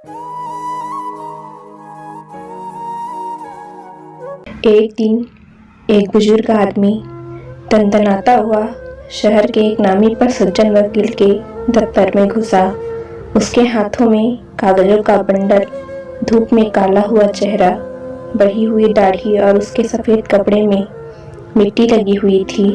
एक दिन एक बुजुर्ग आदमी तनतनाता हुआ शहर के एक नामी पर सज्जन वकील के दफ्तर में घुसा। उसके हाथों में कागजों का बंडल, धूप में काला हुआ चेहरा, बढ़ी हुई दाढ़ी और उसके सफेद कपड़े में मिट्टी लगी हुई थी।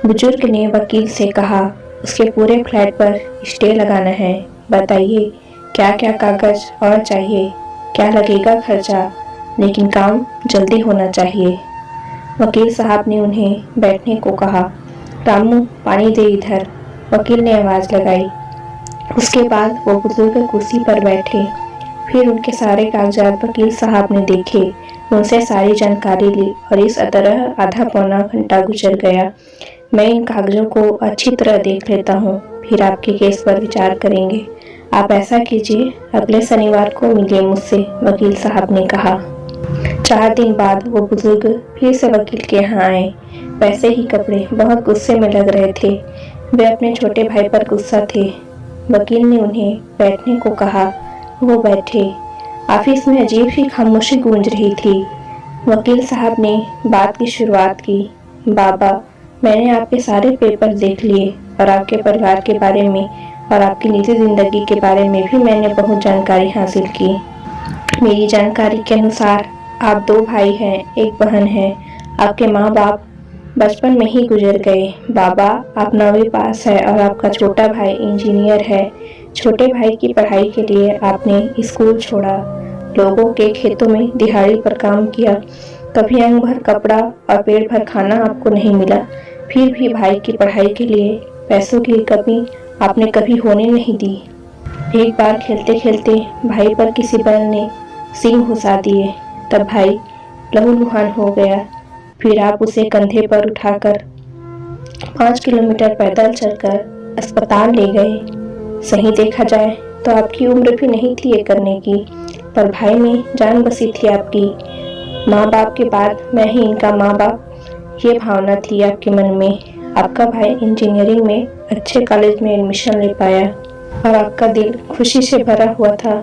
बुजुर्ग ने वकील से कहा, उसके पूरे फ्लैट पर स्टे लगाना है। बताइए क्या क्या कागज और चाहिए, क्या लगेगा खर्चा, लेकिन काम जल्दी होना चाहिए। वकील साहब ने उन्हें बैठने को कहा। रामू, पानी दे इधर, वकील ने आवाज लगाई। उसके बाद वो बुजुर्ग कुर्सी पर बैठे। फिर उनके सारे कागजात वकील साहब ने देखे, उनसे सारी जानकारी ली और इस तरह आधा पौना घंटा गुजर गया। मैं इन कागजों को अच्छी तरह देख लेता हूँ, फिर आपके केस पर विचार करेंगे। आप ऐसा कीजिए, अगले शनिवार को मिलिए मुझसे, वकील साहब ने कहा। 4 दिन बाद वो बुजुर्ग फिर से वकील के यहाँ आए। वैसे ही कपड़े, बहुत गुस्से में लग रहे थे। वे अपने छोटे भाई पर गुस्सा थे। वकील ने उन्हें बैठने को कहा। वो बैठे। ऑफिस में अजीब सी खामोशी गूंज रही थी। वकील साहब ने बात की शुरुआत की। बाबा, मैंने आपके सारे पेपर देख लिए और आपके परिवार के बारे में और आपकी निजी जिंदगी के बारे में भी मैंने बहुत जानकारी हासिल की। मेरी जानकारी के अनुसार आप 2 भाई हैं, एक बहन है। आपके माँ बाप बचपन में ही गुजर गए। बाबा, आप 9वीं पास है और आपका छोटा भाई इंजीनियर है। छोटे भाई की पढ़ाई के लिए आपने स्कूल छोड़ा, लोगों के खेतों में दिहाड़ी पर काम किया। कभी अंग भर कपड़ा और पेट भर खाना आपको नहीं मिला। फिर भी भाई की पढ़ाई के लिए पैसों की कमी आपने कभी होने नहीं दी। एक बार खेलते खेलते भाई पर किसी बैल ने सींग घुसा दिए, तब भाई लहूलुहान हो गया। फिर आप उसे कंधे पर उठाकर 5 किलोमीटर पैदल चलकर अस्पताल ले गए। सही देखा जाए तो आपकी उम्र भी नहीं थी ये करने की, पर भाई में जान बसी थी आपकी। माँ बाप के बाद मैं ही इनका माँ बाप, ये भावना थी आपके मन में। आपका भाई इंजीनियरिंग में अच्छे कॉलेज में एडमिशन ले पाया और आपका दिल खुशी से भरा हुआ था।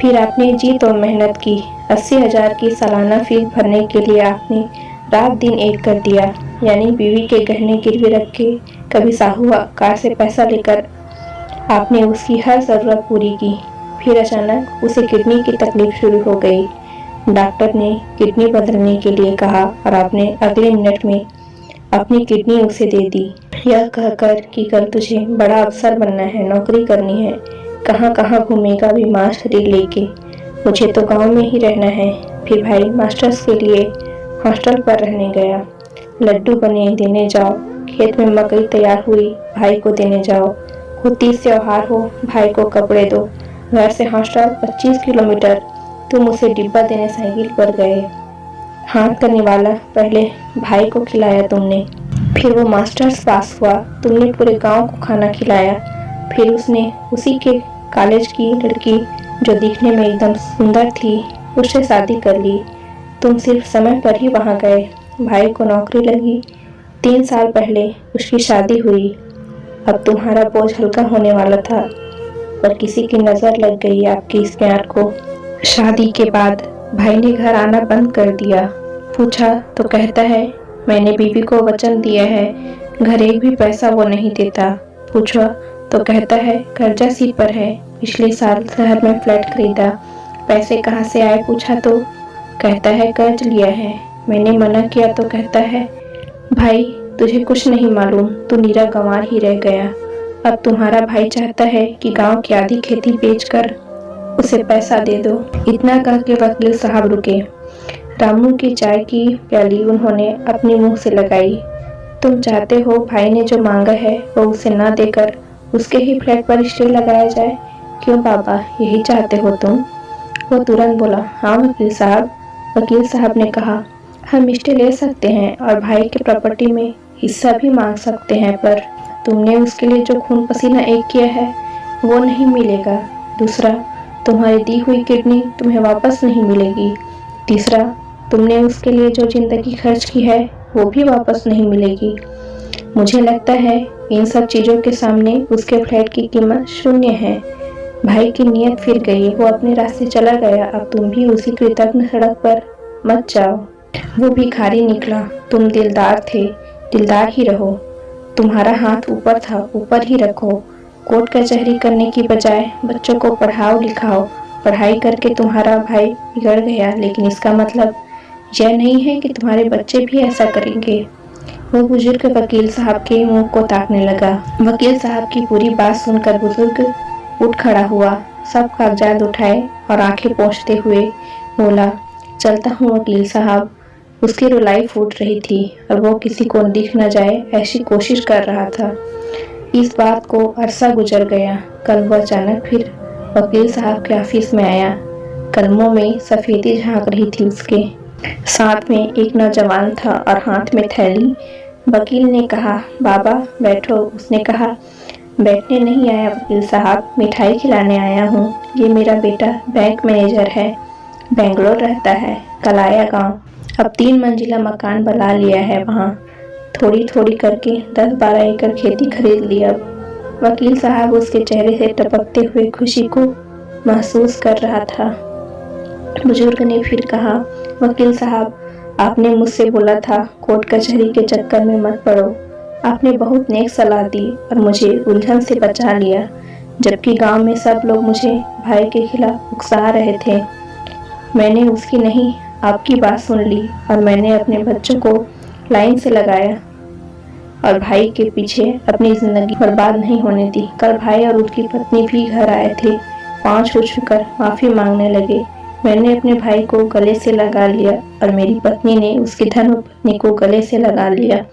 फिर आपने जी तोड़ मेहनत की। 80,000 की सालाना फीस भरने के लिए आपने रात दिन एक कर दिया, यानी बीवी के गहने गिरवी रख के, कभी साहूकार से पैसा लेकर आपने उसकी हर ज़रूरत पूरी की। फिर अचानक उसे किडनी की तकलीफ शुरू हो गई। डॉक्टर ने किडनी बदलने के लिए कहा और आपने अगले मिनट में अपनी किडनी उसे दे दी, यह कहकर कि कल तुझे बड़ा अफसर बनना है, नौकरी करनी है। कहाँ कहाँ घूमेगा बीमार शरीर लेके, मुझे तो गांव में ही रहना है। फिर भाई मास्टर्स के लिए हॉस्टल पर रहने गया। लड्डू बने देने जाओ, खेत में मकई तैयार हुई भाई को देने जाओ, खुद 30 त्योहार हो भाई को कपड़े दो। घर से हॉस्टल 25 किलोमीटर, तुम उसे डिब्बा देने साइकिल पर गए। हाथ करने वाला पहले भाई को खिलाया तुमने, फिर वो मास्टर्स पास हुआ, तुमने पूरे गांव को खाना खिलाया। फिर उसने उसी के कॉलेज की लड़की जो दिखने में एकदम सुंदर थी, उससे शादी कर ली। तुम सिर्फ समय पर ही वहां गए। भाई को नौकरी लगी, 3 साल पहले उसकी शादी हुई। अब तुम्हारा बोझ हल्का होने वाला था, पर किसी की नज़र लग गई आपकी इस प्यार को। शादी के बाद भाई ने घर आना बंद कर दिया। पूछा तो कहता है, मैंने बीवी को वचन दिया है, घर एक भी पैसा वो नहीं देता। पूछा तो कहता है, कर्जा सिर पर है, पिछले साल शहर में फ्लैट खरीदा। पैसे कहाँ से आए पूछा तो कहता है, कर्ज लिया है। मैंने मना किया तो कहता है, भाई तुझे कुछ नहीं मालूम, तू नीरा गंवार ही रह गया। अब तुम्हारा भाई चाहता है कि गांव की आधी खेती बेचकर उसे पैसा दे दो। इतना कह के वकील साहब रुके। रामू की चाय की प्याली उन्होंने अपने मुंह से लगाई। तुम चाहते हो भाई ने जो मांगा है वो उसे ना देकर उसके ही फ्लैट पर स्टे लगाया जाए? क्यों बाबा, यही चाहते हो तुम? वो तुरंत बोला, हाँ वकील साहब। वकील साहब ने कहा, हम स्टे ले सकते हैं और भाई के प्रॉपर्टी में हिस्सा भी मांग सकते हैं, पर तुमने उसके लिए जो खून पसीना एक किया है वो नहीं मिलेगा। दूसरा, तुम्हारी दी हुई किडनी तुम्हें वापस नहीं मिलेगी। तीसरा, तुमने उसके लिए जो जिंदगी खर्च की है वो भी वापस नहीं मिलेगी। मुझे लगता है इन सब चीज़ों के सामने उसके फ्लैट की कीमत शून्य है। भाई की नीयत फिर गई, वो अपने रास्ते चला गया। अब तुम भी उसी कृतज्ञ सड़क पर मत जाओ। वो भिखारी निकला। तुम दिलदार थे, दिलदार ही रहो। तुम्हारा हाथ ऊपर था, ऊपर ही रखो। कोर्ट कचहरी करने की बजाय बच्चों को पढ़ाओ लिखाओ। पढ़ाई करके तुम्हारा भाई बिगड़ गया, लेकिन इसका मतलब यह नहीं है कि तुम्हारे बच्चे भी ऐसा करेंगे। वो बुजुर्ग वकील साहब के मुंह को ताकने लगा। वकील साहब की पूरी बात सुनकर बुजुर्ग उठ खड़ा हुआ, सब कागजात उठाए और आंखें पोंछते हुए बोला, चलता हूँ वकील साहब। उसकी रुलाई फूट रही थी और वो किसी को दिख न जाए ऐसी कोशिश कर रहा था। इस बात को अरसा गुजर गया। कल वो अचानक फिर वकील साहब के ऑफिस में आया। कलमों में सफेदी झांक रही थी उसके। साथ में एक नौजवान था और हाथ में थैली। वकील ने कहा, बाबा बैठो। उसने कहा, बैठने नहीं आया वकील साहब, मिठाई खिलाने आया हूँ। ये मेरा बेटा बैंक मैनेजर है, बेंगलोर रहता है, कल आया गाँव। अब 3 मंजिला मकान बना लिया है वहाँ। थोड़ी थोड़ी करके 10-12 एकड़ खेती खरीद ली। अब वकील साहब उसके चेहरे से टपकते हुए खुशी को महसूस कर रहा था। बुजुर्ग ने फिर कहा, वकील साहब, आपने मुझसे बोला था कोर्ट कचहरी के चक्कर में मत पड़ो। आपने बहुत नेक सलाह दी और मुझे उलझन से बचा लिया, जबकि गांव में सब लोग मुझे भाई के खिलाफ उकसा रहे थे। मैंने उसकी नहीं, आपकी बात सुन ली और मैंने अपने बच्चों को लाइन से लगाया और भाई के पीछे अपनी जिंदगी बर्बाद नहीं होने दी। कल भाई और उसकी पत्नी भी घर आए थे। पाँव छूकर माफी मांगने लगे। मैंने अपने भाई को गले से लगा लिया और मेरी पत्नी ने उसकी धर्मपत्नी को गले से लगा लिया।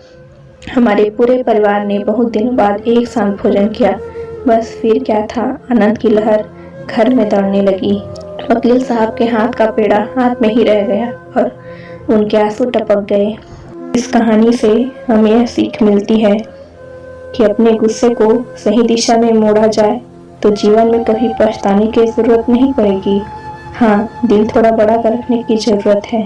हमारे पूरे परिवार ने बहुत दिनों बाद एक साथ भोजन किया। बस फिर क्या था, आनंद की लहर घर में दौड़ने लगी। वकील साहब के हाथ का पेड़ा हाथ में ही रह गया और उनके आंसू टपक गए। इस कहानी से हमें यह सीख मिलती है कि अपने गुस्से को सही दिशा में मोड़ा जाए तो जीवन में कभी पछताने की जरूरत नहीं पड़ेगी। हाँ, दिल थोड़ा बड़ा रखने की जरूरत है।